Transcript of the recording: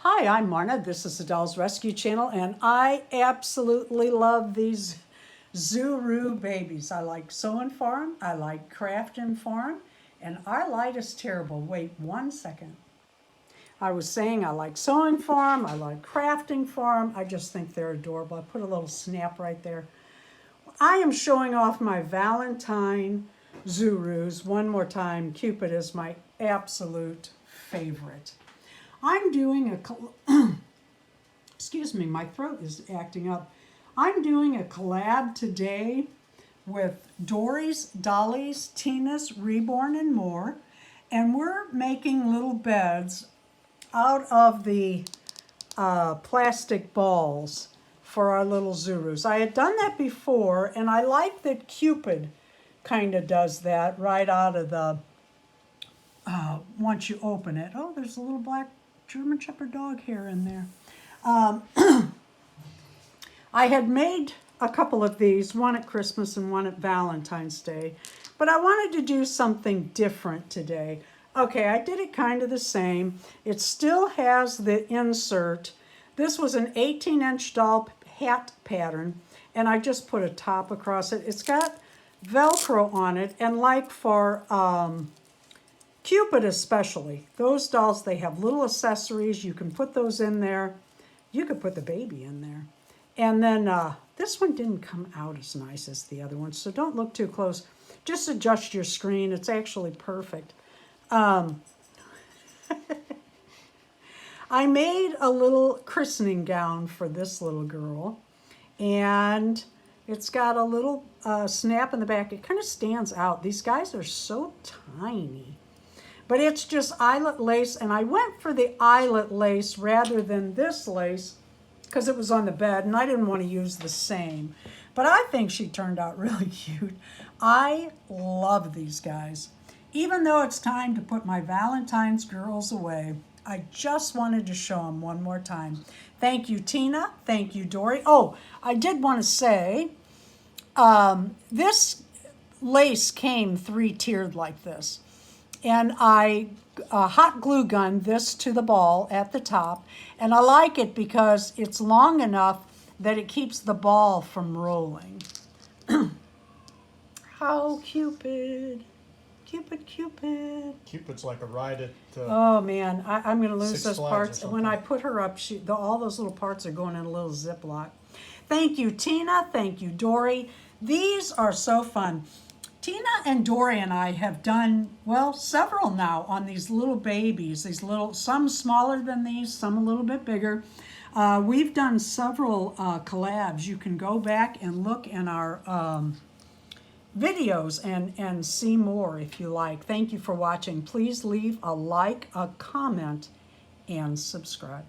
Hi, I'm Marna. This is the Dolls Rescue Channel, and I absolutely love these Zuru babies. I like sewing for them, I like crafting for them, and our light is terrible. Wait 1 second. I was saying I like sewing for them, I like crafting for them. I just think they're adorable. I put a little snap right there. I am showing off my Valentine Zurus one more time. Cupid is my absolute favorite. I'm doing excuse me, my throat is acting up. I'm doing a collab today with Dory's, Dolly's, Tina's, Reborn, and more. And we're making little beds out of the plastic balls for our little Zurus. I had done that before, and I like that Cupid kind of does that right out of the, once you open it. Oh, there's a little black German Shepherd dog hair in there. I had made a couple of these, one at Christmas and one at Valentine's Day, but I wanted to do something different today. Okay, I did it kind of the same. It still has the insert. This was an 18-inch doll hat pattern, and I just put a top across it. It's got Velcro on it, and like for Cupid especially, those dolls, they have little accessories. You can put those in there. You could put the baby in there. And then this one didn't come out as nice as the other one, so don't look too close. Just adjust your screen. It's actually perfect. I made a little christening gown for this little girl, and it's got a little snap in the back. It kind of stands out. These guys are so tiny. But it's just eyelet lace, and I went for the eyelet lace rather than this lace because it was on the bed, and I didn't want to use the same. But I think she turned out really cute. I love these guys. Even though it's time to put my Valentine's girls away, I just wanted to show them one more time. Thank you, Tina. Thank you, Dory. Oh, I did want to say, this lace came three-tiered like this. And I hot glue gun this to the ball at the top. And I like it because it's long enough that it keeps the ball from rolling. How Cupid. Cupid, Cupid. Cupid's like a ride at oh man, I'm going to lose Six those Flags parts. or When I something. put her up, all those little parts are going in a little Ziploc. Thank you, Tina. Thank you, Dory. These are so fun. Tina and Dory and I have done, well, several now on these little babies. These little, some smaller than these, some a little bit bigger. We've done several collabs. You can go back and look in our videos and see more if you like. Thank you for watching. Please leave a like, a comment, and subscribe.